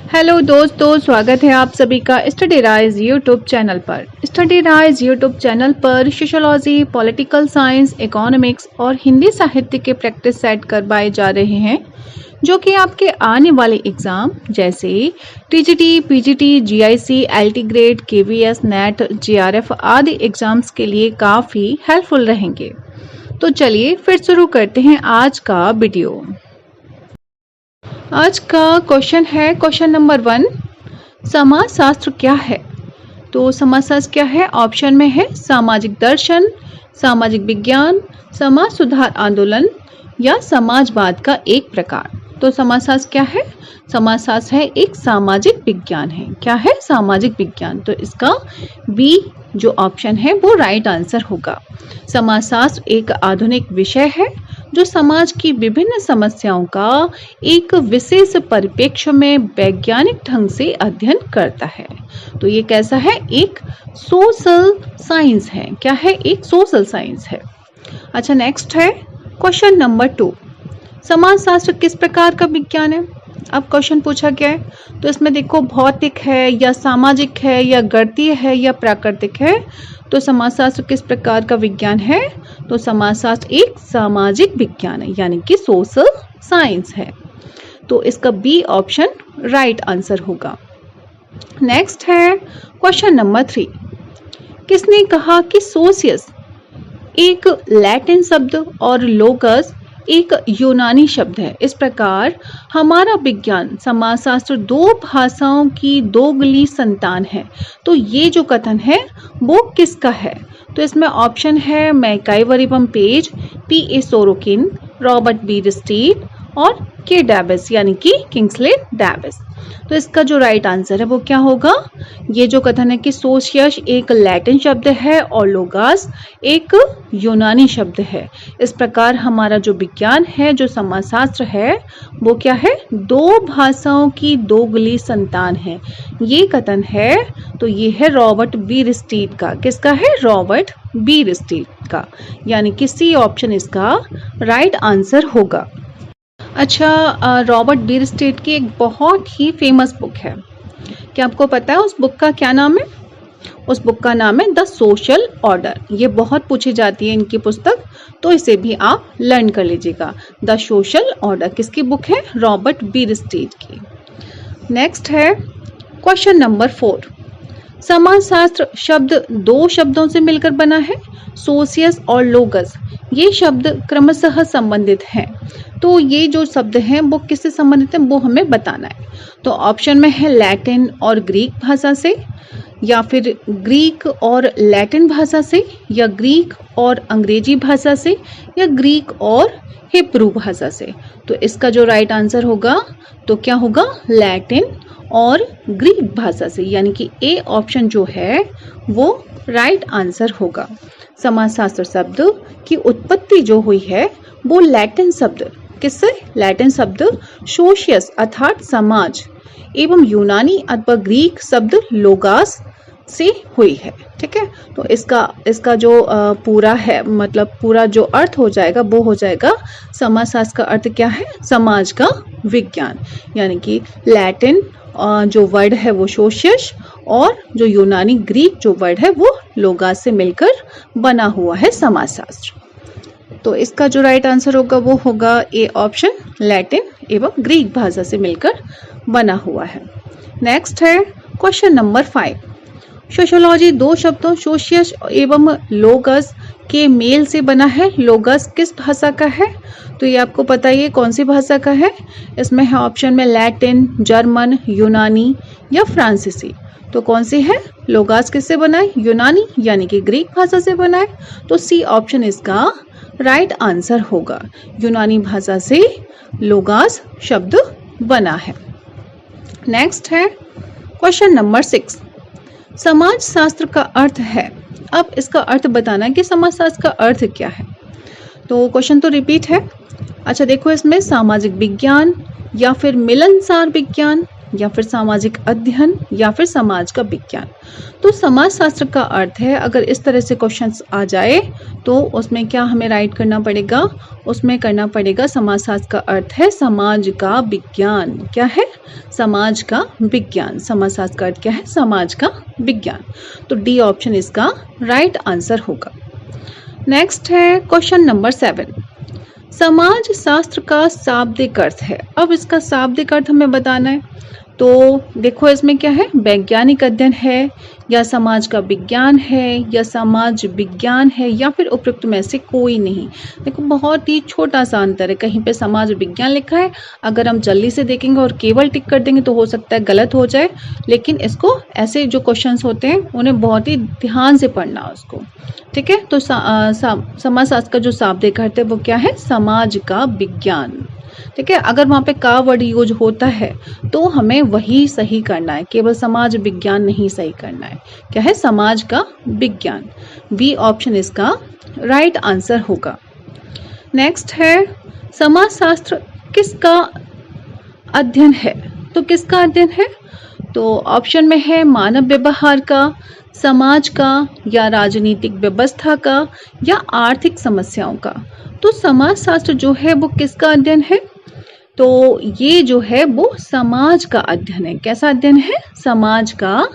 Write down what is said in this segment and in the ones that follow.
Hello दोस्तों, स्वागत है आप सभी का स्टडी राइज यूट्यूब चैनल पर। स्टडी राइज यूट्यूब चैनल पर सोशियोलॉजी, पॉलिटिकल साइंस, इकोनॉमिक्स और हिंदी साहित्य के प्रैक्टिस सेट करवाए जा रहे हैं जो कि आपके आने वाले एग्जाम जैसे TGT, PGT, GIC, LT grade, KVS, net, JRF आदि एग्जाम्स के लिए काफ़ी हेल्पफुल रहेंगे। तो चलिए फिर शुरू करते हैं आज का वीडियो। आज का क्वेश्चन है क्वेश्चन नंबर 1, समाजशास्त्र क्या है? तो समाजशास्त्र क्या है? ऑप्शन में है सामाजिक दर्शन, सामाजिक विज्ञान, समाज सुधार आंदोलन या समाजवाद का एक प्रकार। तो समाजशास्त्र क्या है? समाजशास्त्र है एक सामाजिक विज्ञान है। क्या है? सामाजिक विज्ञान। तो इसका बी जो ऑप्शन है वो राइट आंसर होगा। समाजशास्त्र एक आधुनिक विषय है जो समाज की विभिन्न समस्याओं का एक विशेष परिप्रेक्ष्य में वैज्ञानिक ढंग से अध्ययन करता है। तो ये कैसा है? एक सोशल साइंस है। क्या है? एक सोशल साइंस है। अच्छा, नेक्स्ट है क्वेश्चन नंबर 2, समाजशास्त्र किस प्रकार का विज्ञान है? अब क्वेश्चन पूछा गया है तो इसमें देखो भौतिक है या सामाजिक है या गणितीय है या प्राकृतिक है। तो समाजशास्त्र किस प्रकार का विज्ञान है? तो समाजशास्त्र एक सामाजिक विज्ञान है, यानी कि सोशल साइंस है। तो इसका बी ऑप्शन राइट आंसर होगा। नेक्स्ट है क्वेश्चन नंबर 3, किसने कहा कि सोशियस एक लैटिन शब्द और लोगस एक यूनानी शब्द है? इस प्रकार हमारा विज्ञान समाजशास्त्र दो भाषाओं की दोगली संतान है। तो ये जो कथन है वो किसका है? तो इसमें ऑप्शन है MacIver Page, P A. Sorokin, Robert Bierstedt और के डेविस यानी कि किंग्सले डेविस। तो इसका जो राइट आंसर है वो क्या होगा? ये जो कथन है कि सोशियस एक लैटिन शब्द है और लोगस एक यूनानी शब्द है। इस प्रकार हमारा जो विज्ञान है, जो समाजशास्त्र है, वो क्या है? दो भाषाओं की दोगली संतान है। ये कथन है तो ये है रॉबर्ट बी रिस्टीड का। किसका है? रॉबर्ट बी रिस्टीड का, यानी कि सी ऑप्शन इसका राइट आंसर होगा। अच्छा, रॉबर्ट बी रिस्टीड की एक बहुत ही फेमस बुक है। क्या आपको पता है उस बुक का क्या नाम है? उस बुक का नाम है द सोशल ऑर्डर। ये बहुत पूछी जाती है इनकी पुस्तक, तो इसे भी आप लर्न कर लीजिएगा। द सोशल ऑर्डर किसकी बुक है? रॉबर्ट बी रिस्टीड की। नेक्स्ट है क्वेश्चन नंबर 4, समाजशास्त्र शब्द दो शब्दों से मिलकर बना है, सोशियस और लोगस। ये शब्द क्रमशः संबंधित हैं। तो ये जो शब्द हैं वो किससे संबंधित हैं वो हमें बताना है। तो ऑप्शन में है लैटिन और ग्रीक भाषा से, या फिर ग्रीक और लैटिन भाषा से, या ग्रीक और अंग्रेजी भाषा से, या ग्रीक और हिब्रू भाषा से। तो इसका जो राइट आंसर होगा तो क्या होगा? लैटिन और ग्रीक भाषा से, यानी कि ए ऑप्शन जो है वो राइट आंसर होगा। समाजशास्त्र शब्द की उत्पत्ति जो हुई है वो लैटिन शब्द किससे? लैटिन शब्द सोशियस अर्थात समाज एवं यूनानी अथवा ग्रीक शब्द लोगास से हुई है। ठीक है, तो इसका जो पूरा है, मतलब पूरा जो अर्थ हो जाएगा वो हो जाएगा समाजशास्त्र का अर्थ क्या है? समाज का विज्ञान, यानी कि लैटिन जो वर्ड है वो सोशियस और जो यूनानी ग्रीक जो वर्ड है वो लोगास से मिलकर बना हुआ है समाजशास्त्र। तो इसका जो राइट आंसर होगा वो होगा ए ऑप्शन, लैटिन एवं ग्रीक भाषा से मिलकर बना हुआ है। नेक्स्ट है क्वेश्चन नंबर 5, सोशियोलॉजी दो शब्दों सोशियस एवं लोगस के मेल से बना है। लोगस किस भाषा का है? तो ये आपको पता है कौन सी भाषा का है। इसमें है ऑप्शन में लैटिन, जर्मन, यूनानी या फ्रांसीसी। तो कौन सी है? लोगस किससे बना है? यूनानी यानी कि ग्रीक भाषा से बना है। तो सी ऑप्शन इसका राइट आंसर होगा। यूनानी भाषा से लोगस शब्द बना है। नेक्स्ट है क्वेश्चन नंबर 6, समाजशास्त्र का अर्थ है। अब इसका अर्थ बताना कि समाजशास्त्र का अर्थ क्या है। तो क्वेश्चन तो रिपीट है। अच्छा देखो, इसमें सामाजिक विज्ञान या फिर मिलनसार विज्ञान या फिर सामाजिक अध्ययन या फिर समाज का विज्ञान। तो समाजशास्त्र का अर्थ है, अगर इस तरह से क्वेश्चंस आ जाए तो उसमें क्या हमें राइट करना पड़ेगा, उसमें करना पड़ेगा समाजशास्त्र का अर्थ है समाज का विज्ञान। क्या है? समाज का विज्ञान। समाजशास्त्र का अर्थ क्या है? समाज का विज्ञान। तो डी ऑप्शन इसका राइट आंसर होगा। नेक्स्ट है क्वेश्चन नंबर 7। समाज शास्त्र का शाब्दिक अर्थ है। अब इसका शाब्दिक अर्थ हमें बताना है। तो देखो इसमें क्या है, वैज्ञानिक अध्ययन है या समाज का विज्ञान है या समाज विज्ञान है या फिर उपयुक्त में से कोई नहीं। देखो बहुत ही छोटा सा अंतर है, कहीं पे समाज विज्ञान लिखा है, अगर हम जल्दी से देखेंगे और केवल टिक कर देंगे तो हो सकता है गलत हो जाए, लेकिन इसको ऐसे जो क्वेश्चंस होते हैं उन्हें बहुत ही ध्यान से पढ़ना उसको। ठीक है, तो समाजशास्त्र का जो शाब्दिक अर्थ है वो क्या है? समाज का विज्ञान। ठीक है, अगर वहां पे का वर्ड यूज होता है तो हमें वही सही करना है, केवल समाज विज्ञान नहीं सही करना है। क्या है? समाज का विज्ञान। बी ऑप्शन इसका राइट आंसर होगा। नेक्स्ट है समाजशास्त्र किसका अध्ययन है? तो किसका अध्ययन है? तो ऑप्शन में है मानव व्यवहार का, समाज का या राजनीतिक व्यवस्था का या आर्थिक समस्याओं का। तो समाजशास्त्र जो है वो किसका अध्ययन है? तो ये जो है वो समाज का अध्ययन है। कैसा अध्ययन है? समाज का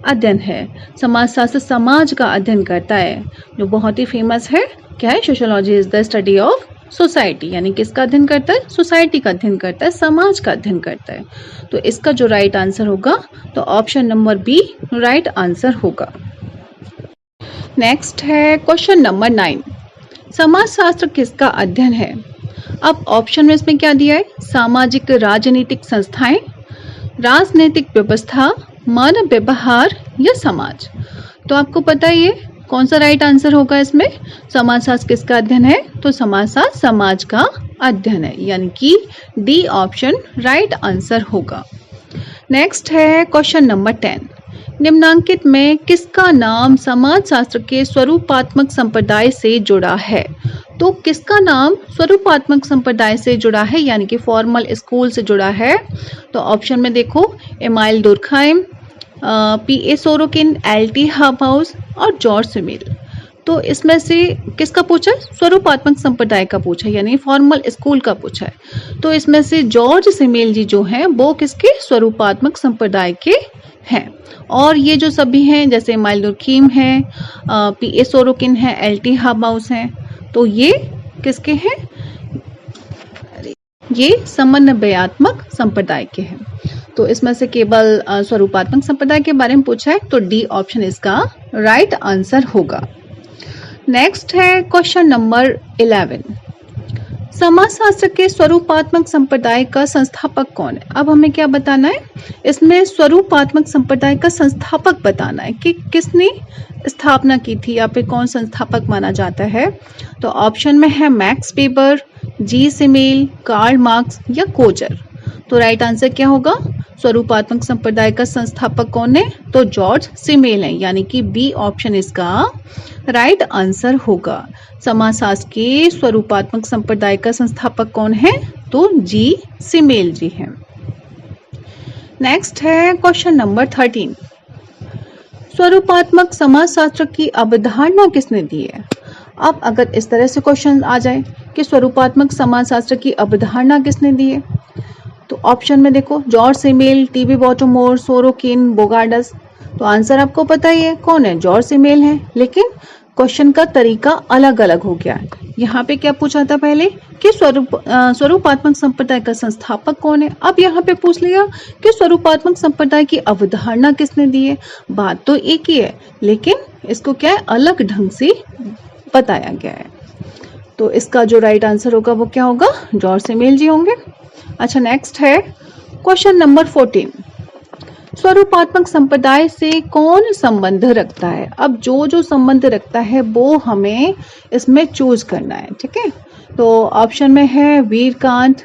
अध्ययन है। समाजशास्त्र समाज का अध्ययन करता है, जो बहुत ही फेमस है। क्या है? Sociology is the study of society, यानी किसका अध्ययन करता है? सोसाइटी का अध्ययन करता है, समाज का अध्ययन करता है। तो इसका जो राइट आंसर होगा तो option number B right answer होगा। नेक्स्ट है क्वेश्चन नंबर 9। समाजशास्त्र किसका अध्ययन है? अब ऑप्शन में इसमें क्या दिया है? सामाजिक राजनीतिक संस्थाएं, राजनीतिक व्यवस्था, मानव व्यवहार या समाज। तो आपको पता ही है कौन सा राइट आंसर होगा इसमें? समाजशास्त्र किसका अध्ययन है? तो समाजशास्त्र समाज का अध्ययन है, यानी कि डी ऑप्शन राइट आंसर होगा। नेक्स्ट है क्वेश्चन नंबर 10। निम्नांकित में किसका नाम समाजशास्त्र के स्वरूपात्मक संप्रदाय से जुड़ा है? तो किसका नाम स्वरूपात्मक संप्रदाय से जुड़ा है, यानी कि फॉर्मल स्कूल से जुड़ा है? तो ऑप्शन में देखो amyl दुर्खाइम, PA. Sorokin, LT. Hobhouse और जॉर्ज सिमेल। तो इसमें से किसका पूछा है? स्वरूपात्मक संप्रदाय का पूछा है, यानी फॉर्मल स्कूल का पूछा है। तो इसमें से जॉर्ज सिमेल जी जो हैं वो किसके? स्वरूपात्मक संप्रदाय के हैं। और ये जो सभी हैं जैसे एमाइल दुर्खाइम है, पी.ए. सोरोकिन है, एल.टी. हॉबहाउस हैं, तो ये किसके हैं? ये समन्वयात्मक संप्रदाय के हैं। तो इसमें से केवल स्वरूपात्मक संप्रदाय के बारे में पूछा है, तो डी ऑप्शन इसका राइट आंसर होगा। नेक्स्ट है क्वेश्चन नंबर 11। समाजशास्त्र के स्वरूपात्मक संप्रदाय का संस्थापक कौन है? अब हमें क्या बताना है इसमें? स्वरूपात्मक संप्रदाय का संस्थापक बताना है कि किसने स्थापना की थी या फिर कौन संस्थापक माना जाता है। तो ऑप्शन में है मैक्स वेबर, जी सिमेल, कार्ल मार्क्स या कोजर। तो राइट आंसर क्या होगा? स्वरूपात्मक संप्रदाय का संस्थापक कौन है? तो जॉर्ज सिमेल है, यानी कि बी ऑप्शन इसका राइट आंसर होगा। समाजशास्त्र के स्वरूपात्मक संप्रदाय का संस्थापक कौन है? तो जी सिमेल जी हैं। नेक्स्ट है क्वेश्चन नंबर 13। स्वरूपात्मक समाजशास्त्र की अवधारणा किसने दी है? अब अगर इस तरह से क्वेश्चन आ जाए कि स्वरूपात्मक समाजशास्त्र की अवधारणा किसने दी है, तो ऑप्शन में देखो George Simmel, T B. Bottomore, Sorokin, Bogardus. तो आंसर आपको पता ही है कौन है? जॉर्ज सिमेल है, लेकिन क्वेश्चन का तरीका अलग अलग हो गया है। यहाँ पे क्या पूछा था पहले कि स्वरूपात्मक संप्रदाय का संस्थापक कौन है, अब यहाँ पे पूछ लिया कि स्वरूपात्मक संप्रदाय की अवधारणा किसने दी है। बात तो एक ही है, लेकिन इसको क्या है अलग ढंग से बताया गया है। तो इसका जो राइट आंसर होगा वो क्या होगा? जॉर्ज सिमेल जी होंगे। अच्छा, नेक्स्ट है क्वेश्चन नंबर 14। स्वरूपात्मक संप्रदाय से कौन संबंध रखता है? अब जो जो संबंध रखता है वो हमें इसमें चूज करना है। ठीक है, तो ऑप्शन में है वीरकांत,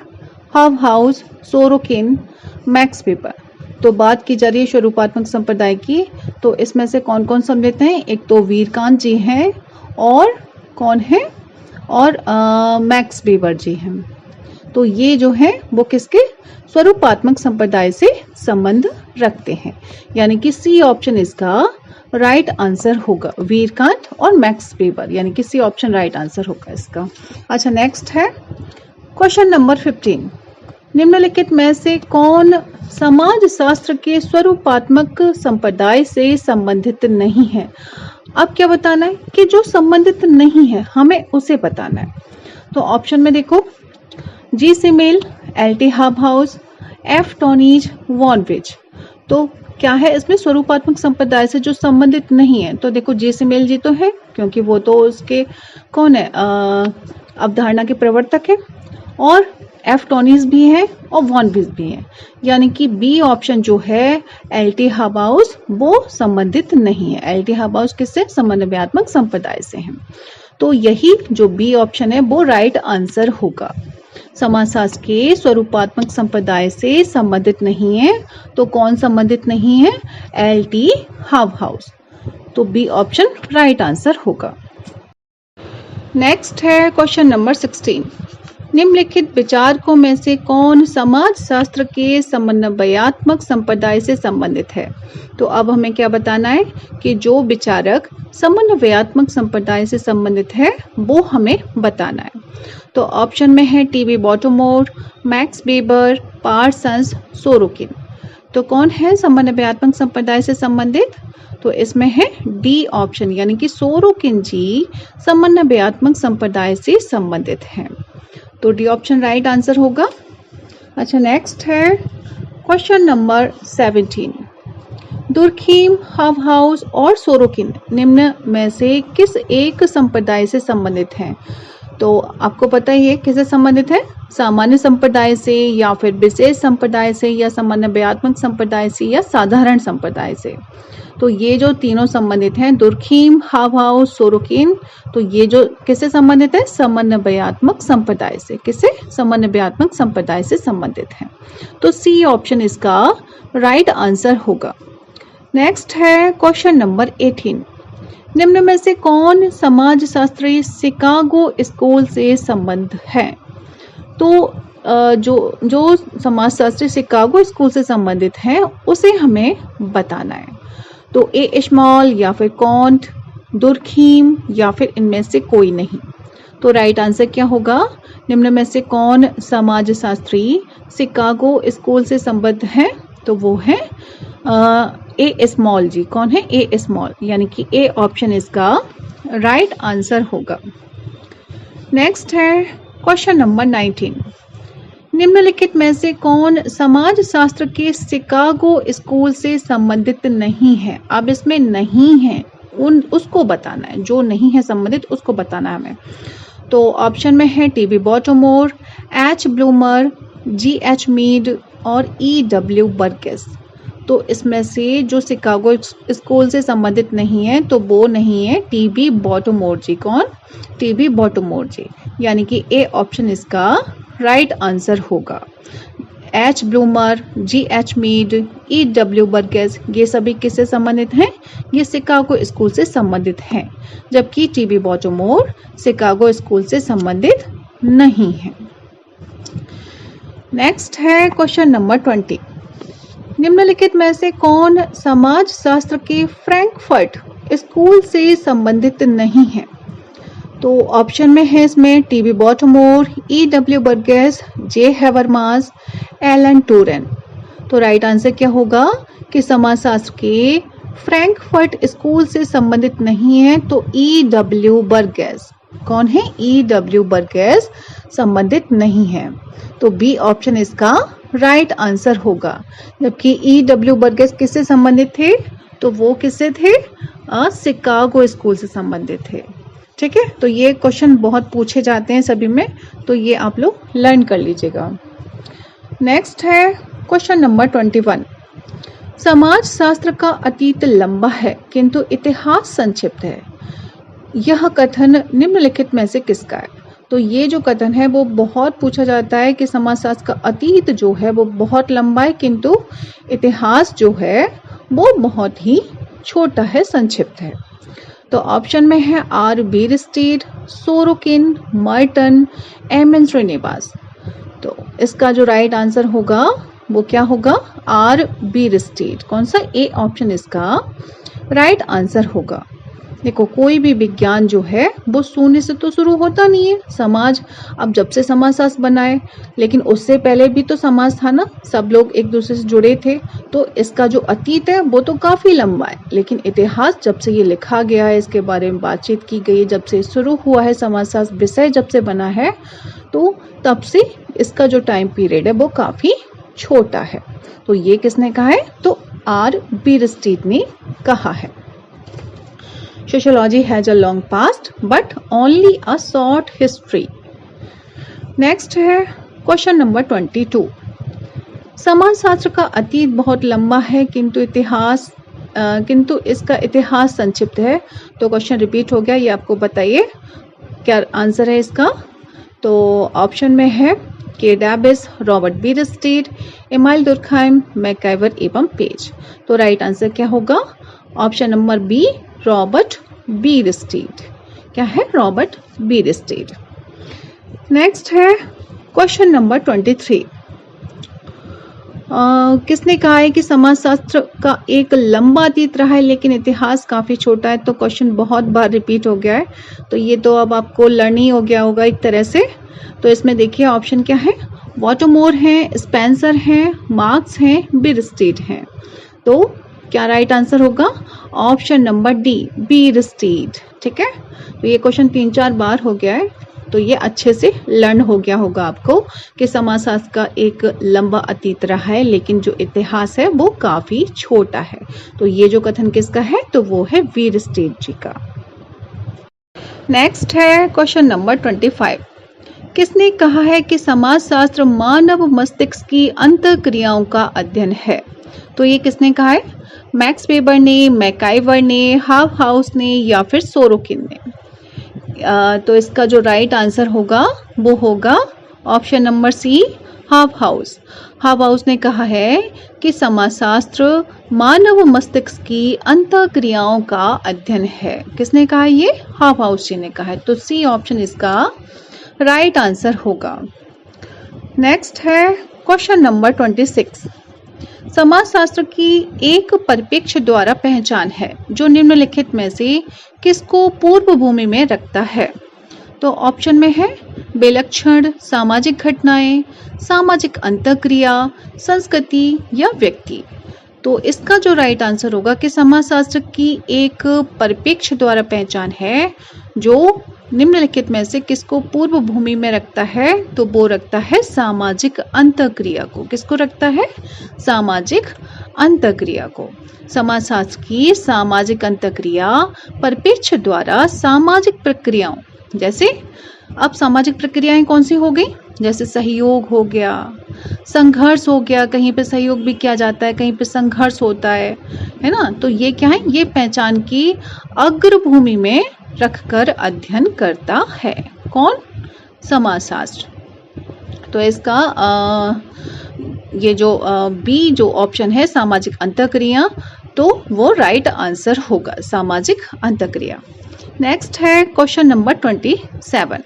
हॉबहाउस, सोरोकिन, मैक्स वेबर। तो बात की जा रही है स्वरूपात्मक संप्रदाय की, तो इसमें से कौन कौन समझते हैं? एक तो वीरकांत जी हैं और कौन है? और मैक्स वेबर जी हैं। तो ये जो है वो किसके? स्वरूपात्मक संप्रदाय से संबंध रखते हैं, यानी कि सी ऑप्शन इसका राइट आंसर होगा। वीरकांत और मैक्स वेबर, यानी कि सी ऑप्शन राइट आंसर होगा इसका। अच्छा, नेक्स्ट है क्वेश्चन नंबर 15। निम्नलिखित में से कौन समाज शास्त्र के स्वरूपात्मक संप्रदाय से संबंधित नहीं है? अब क्या बताना है कि जो संबंधित नहीं है हमें उसे बताना है। तो ऑप्शन में देखो, G Simmel, L T. Hobhouse, F Tonnies, von Bridge. तो क्या है इसमें स्वरूपात्मक संप्रदाय से जो संबंधित नहीं है? तो देखो, जी सिमेल जी तो है क्योंकि वो तो उसके कौन है, अवधारणा के प्रवर्तक है, और एफ टोनीज भी है और वॉन ब्रिज भी है, यानी कि बी ऑप्शन जो है एल.टी. हॉबहाउस वो संबंधित नहीं है। एल.टी. हॉबहाउस किससे? समन्वयात्मक संप्रदाय से है। तो यही जो बी ऑप्शन है वो राइट आंसर होगा। समाजशास्त्र के स्वरूपात्मक संप्रदाय से संबंधित नहीं है, तो कौन संबंधित नहीं है? एल.टी. हॉबहाउस। तो बी ऑप्शन राइट आंसर होगा। नेक्स्ट है क्वेश्चन नंबर 16। निम्नलिखित विचारकों में से कौन समाजशास्त्र के समन्वयात्मक संप्रदाय से संबंधित है? तो अब हमें क्या बताना है कि जो विचारक समन्वयात्मक संप्रदाय से संबंधित है वो हमें बताना है। तो ऑप्शन में है T B. Bottomore, Max Weber, Parsons, Sorokin. तो कौन है समन्वयात्मक संप्रदाय से संबंधित? तो इसमें है डी ऑप्शन, यानी कि सोरोकिन जी समन्वयात्मक संप्रदाय से संबंधित हैं। तो डी ऑप्शन राइट आंसर होगा। अच्छा, नेक्स्ट है क्वेश्चन नंबर 17। दुर्खीम, हॉबहाउस और सोरोकिन निम्न में से किस एक संप्रदाय से संबंधित हैं? तो आपको पता ही है किससे संबंधित है? सामान्य संप्रदाय से, या फिर विशेष संप्रदाय से, या समन्वयात्मक संप्रदाय से, या साधारण संप्रदाय से। तो ये जो तीनों संबंधित हैं, दुर्खीम, हॉबहाउस, सोरोकिन, तो ये जो किससे संबंधित है? समन्वयात्मक संप्रदाय से। किससे? समन्वयात्मक संप्रदाय से संबंधित है। तो सी ऑप्शन इसका राइट आंसर होगा। नेक्स्ट है क्वेश्चन नंबर 18। निम्न में से कौन समाजशास्त्री शिकागो स्कूल से संबंध है? तो जो समाजशास्त्री शिकागो स्कूल से संबंधित है उसे हमें बताना है। तो ए स्मॉल, या फिर कॉन्ट, दुर्खीम, या फिर इनमें से कोई नहीं। तो राइट आंसर क्या होगा? निम्न में से कौन समाजशास्त्री शिकागो स्कूल से संबद्ध है? तो वो है ए स्मॉल जी। कौन है? ए स्मॉल, यानी कि ए ऑप्शन इसका राइट आंसर होगा। नेक्स्ट है क्वेश्चन नंबर 19। निम्नलिखित में से कौन समाजशास्त्र के शिकागो स्कूल से संबंधित नहीं है? अब इसमें नहीं है उसको बताना है, जो नहीं है संबंधित उसको बताना है हमें। तो ऑप्शन में है T B. बॉटोमोर, H. Bloomer, G H. Mead और ई.डब्ल्यू. बर्गेस। तो इसमें से जो शिकागो स्कूल से संबंधित नहीं है तो वो नहीं है टी.बी. बॉटोमोर जी। कौन? टी.बी. बॉटोमोर जी, यानी कि ए ऑप्शन इसका राइट आंसर होगा। H. Bloomer, G H. Mead, ई.डब्ल्यू. Burgess, ये सभी किससे संबंधित हैं? ये शिकागो स्कूल से संबंधित हैं, जबकि टी.बी. बॉटोमोर शिकागो स्कूल से संबंधित नहीं है। नेक्स्ट है क्वेश्चन नंबर 20। निम्नलिखित में से कौन समाजशास्त्र के फ्रैंकफर्ट स्कूल से संबंधित नहीं है? तो ऑप्शन में है इसमें T B. Bottomore, E W. Burgess, J. Habermas, Alain Touraine. तो राइट आंसर क्या होगा कि समाजशास्त्र के फ्रैंकफर्ट स्कूल से संबंधित नहीं है, तो ई.डब्ल्यू. बर्गेस। कौन है? ई.डब्ल्यू. बर्गेस संबंधित नहीं है। तो बी ऑप्शन इसका राइट आंसर होगा। जबकि ई.डब्ल्यू. बर्गेस किससे संबंधित थे? तो वो किससे थे? शिकागो स्कूल से संबंधित थे। ठीक है, तो ये क्वेश्चन बहुत पूछे जाते हैं सभी में, तो ये आप लोग लर्न कर लीजिएगा। नेक्स्ट है क्वेश्चन नंबर 21। समाजशास्त्र का अतीत लंबा है किंतु इतिहास संक्षिप्त है, यह कथन निम्नलिखित में से किसका है? तो ये जो कथन है वो बहुत पूछा जाता है कि समाजशास्त्र का अतीत जो है वो बहुत लंबा है किंतु इतिहास जो है वो बहुत ही छोटा है, संक्षिप्त है। तो ऑप्शन में है R. Bierstedt, Sorokin, Merton, M. N. Srinivas. तो इसका जो राइट आंसर होगा वो क्या होगा? R Bierstedt. कौन सा? ए ऑप्शन इसका राइट आंसर होगा। देखो, कोई भी विज्ञान जो है वो शून्य से तो शुरू होता नहीं है। समाज, अब जब से समाजशास्त्र बना है, लेकिन उससे पहले भी तो समाज था ना, सब लोग एक दूसरे से जुड़े थे। तो इसका जो अतीत है वो तो काफी लंबा है, लेकिन इतिहास जब से ये लिखा गया है, इसके बारे में बातचीत की गई है, जब से शुरू हुआ है समाजशास्त्र विषय जब से बना है, तो तब से इसका जो टाइम पीरियड है वो काफी छोटा है। तो ये किसने कहा है? तो आर बी स्टेट ने कहा है। Sociology has a long past but only a short history. Next है क्वेश्चन नंबर 22। समाजशास्त्र का अतीत बहुत लंबा है किंतु इसका इतिहास संक्षिप्त है। तो क्वेश्चन रिपीट हो गया, ये आपको बताइए क्या आंसर है इसका। तो ऑप्शन में है K Davis, Robert Bierstedt, Emile Durkheim, MacIver एवं पेज। तो राइट आंसर क्या होगा? Option number B, Robert Bierstedt. क्या है? Robert Bierstedt. नेक्स्ट है क्वेश्चन नंबर 23। किसने कहा है कि समाजशास्त्र का एक लंबा अतीत रहा है लेकिन इतिहास काफी छोटा है? तो क्वेश्चन बहुत बार रिपीट हो गया है, तो ये तो अब आपको लर्न ही हो गया होगा एक तरह से। तो इसमें देखिए ऑप्शन क्या है? वॉटरमोर है, स्पेंसर है, मार्क्स है, बी स्टेट है। तो क्या राइट आंसर होगा? Option number D, B state. ठीक है, तो ये क्वेश्चन 3-4 बार हो गया है, तो ये अच्छे से लर्न हो गया होगा आपको कि समाजशास्त्र का एक लंबा अतीत रहा है लेकिन जो इतिहास है वो काफी छोटा है। तो ये जो कथन किसका है? तो वो है वीर स्टेट जी का। नेक्स्ट है क्वेश्चन नंबर 25। किसने कहा है कि समाजशास्त्र मानव मस्तिष्क की अंतःक्रियाओं का अध्ययन है? तो ये किसने कहा है? मैक्स वेबर ने, मैकआइवर ने, हाफहाउस ने या फिर सोरोकिन ने? तो इसका जो राइट आंसर होगा वो होगा ऑप्शन नंबर सी, हाफहाउस। हाफहाउस ने कहा है कि समाजशास्त्र मानव मस्तिष्क की अंतःक्रियाओं का अध्ययन है। किसने कहा? ये हाफहाउस जी ने कहा है। तो सी ऑप्शन इसका राइट आंसर होगा। नेक्स्ट है क्वेश्चन नंबर 26। समाजशास्त्र की एक परिप्रेक्ष्य द्वारा पहचान है जो निम्नलिखित में से किसको पूर्व भूमि में रखता है? तो ऑप्शन में है विलक्षण, सामाजिक घटनाएं, सामाजिक अंतःक्रिया, संस्कृति या व्यक्ति। तो इसका जो राइट आंसर होगा कि समाजशास्त्र की एक परिप्रेक्ष्य द्वारा पहचान है जो निम्नलिखित में से किसको पूर्व भूमि में रखता है? तो वो रखता है सामाजिक अंतःक्रिया को। किसको रखता है? सामाजिक अंतःक्रिया को। समाजशास्त्र की सामाजिक अंतःक्रिया परिप्रेक्ष्य द्वारा सामाजिक प्रक्रियाओं, जैसे अब सामाजिक प्रक्रियाएं कौन सी हो गई? जैसे सहयोग हो गया, संघर्ष हो गया, कहीं पे सहयोग भी किया जाता है, कहीं पे संघर्ष होता है ना? तो ये क्या है? ये पहचान की अग्रभूमि में रखकर अध्ययन करता है। कौन? समाजशास्त्र। तो इसका ये जो बी जो ऑप्शन है सामाजिक अंतःक्रिया, तो वो राइट आंसर होगा, सामाजिक अंतःक्रिया। नेक्स्ट है क्वेश्चन नंबर 27।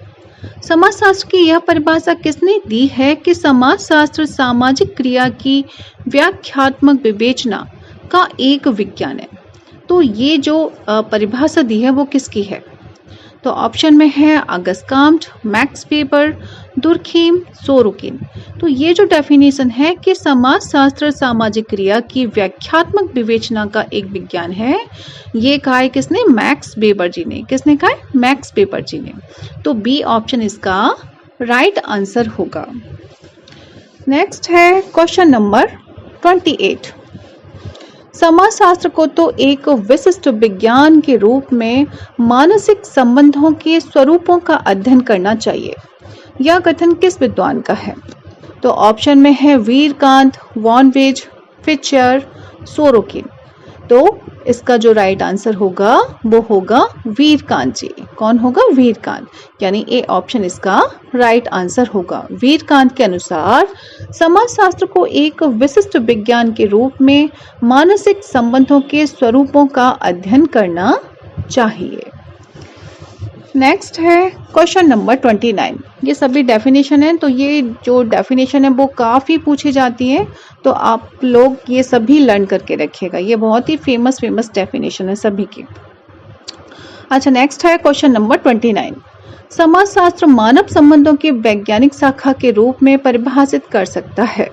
समाजशास्त्र की यह परिभाषा किसने दी है कि समाजशास्त्र सामाजिक क्रिया की व्याख्यात्मक विवेचना का एक विज्ञान है? तो ये जो परिभाषा दी है वो किसकी है? तो ऑप्शन में है August Comte, max weber, Durkheim, Sorokin. तो ये जो डेफिनेशन है कि समाजशास्त्र सामाजिक क्रिया की व्याख्यात्मक विवेचना का एक विज्ञान है, ये कहा है किसने? मैक्स वेबर जी ने। किसने कहा है? मैक्स वेबर जी ने। तो बी ऑप्शन इसका राइट आंसर होगा। नेक्स्ट है क्वेश्चन नंबर 28। समाजशास्त्र को तो एक विशिष्ट विज्ञान के रूप में मानसिक संबंधों के स्वरूपों का अध्ययन करना चाहिए। यह कथन किस विद्वान का है? तो ऑप्शन में है वीरकांत, वॉन वेज, फिचर, सोरोकिन। तो इसका जो राइट आंसर होगा वो होगा वीरकांत जी। कौन होगा? वीरकांत। यानी ए ऑप्शन इसका राइट आंसर होगा। वीरकांत के अनुसार समाजशास्त्र को एक विशिष्ट विज्ञान के रूप में मानसिक संबंधों के स्वरूपों का अध्ययन करना चाहिए। नेक्स्ट है क्वेश्चन नंबर 29। ये सभी डेफिनेशन है, तो ये जो डेफिनेशन है वो काफ़ी पूछी जाती है, तो आप लोग ये सभी लर्न करके रखिएगा। ये बहुत ही फेमस डेफिनेशन है सभी की। अच्छा, नेक्स्ट है क्वेश्चन नंबर 29। समाजशास्त्र मानव संबंधों की वैज्ञानिक शाखा के रूप में परिभाषित कर सकता है।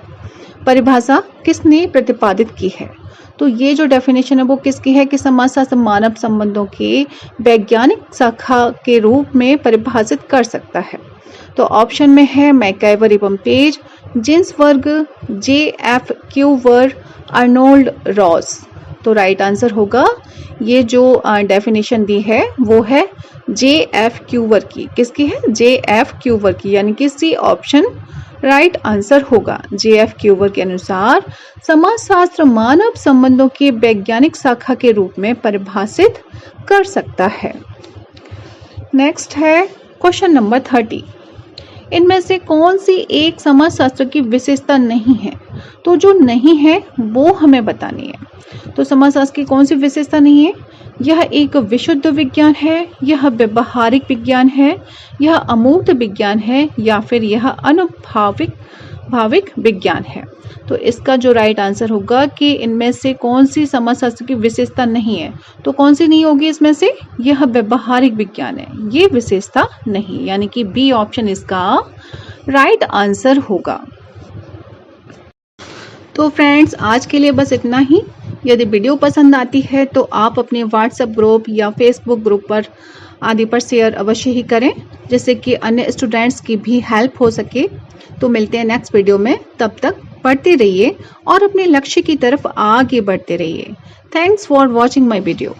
परिभाषा किसने प्रतिपादित की है? तो ये जो डेफिनेशन है वो किसकी है कि समाजशास्त्र मानव संबंधों की वैज्ञानिक शाखा के रूप में परिभाषित कर सकता है। तो ऑप्शन में है मैकइवर एवं page, Ginsburg, J.F. Quiver, Arnold Ross. तो राइट आंसर होगा ये जो डेफिनेशन दी है वो है J.F. क्यूवर की। किसकी है? J.F. क्यूवर की, यानी कि सी ऑप्शन राइट आंसर होगा। J.F. क्यूवर के अनुसार समाजशास्त्र मानव संबंधों की वैज्ञानिक शाखा के रूप में परिभाषित कर सकता है। नेक्स्ट है क्वेश्चन नंबर 30। इनमें से कौन सी एक समाजशास्त्र की विशेषता नहीं है? तो जो नहीं है वो हमें बतानी है। तो समाजशास्त्र की कौन सी विशेषता नहीं है? यह एक विशुद्ध विज्ञान है, यह व्यवहारिक विज्ञान है, यह अमूर्त विज्ञान है, या फिर यह भाविक विज्ञान है। तो इसका जो राइट आंसर होगा कि इनमें से कौन सी समाजशास्त्र की विशेषता नहीं है। तो कौन सी नहीं होगी इसमें से? यह व्यवहारिक विज्ञान है, ये विशेषता नहीं, यानी कि बी ऑप्शन इसका राइट आंसर होगा। तो फ्रेंड्स, आज के लिए बस इतना ही। यदि वीडियो पसंद आती है तो आप अपने व्हाट्सएप ग्रुप या फेसबुक ग्रुप पर आदि पर शेयर अवश्य ही करें, जिससे कि अन्य स्टूडेंट्स की भी हेल्प हो सके। तो मिलते हैं नेक्स्ट वीडियो में, तब तक पढ़ते रहिए और अपने लक्ष्य की तरफ आगे बढ़ते रहिए। Thanks for watching my video.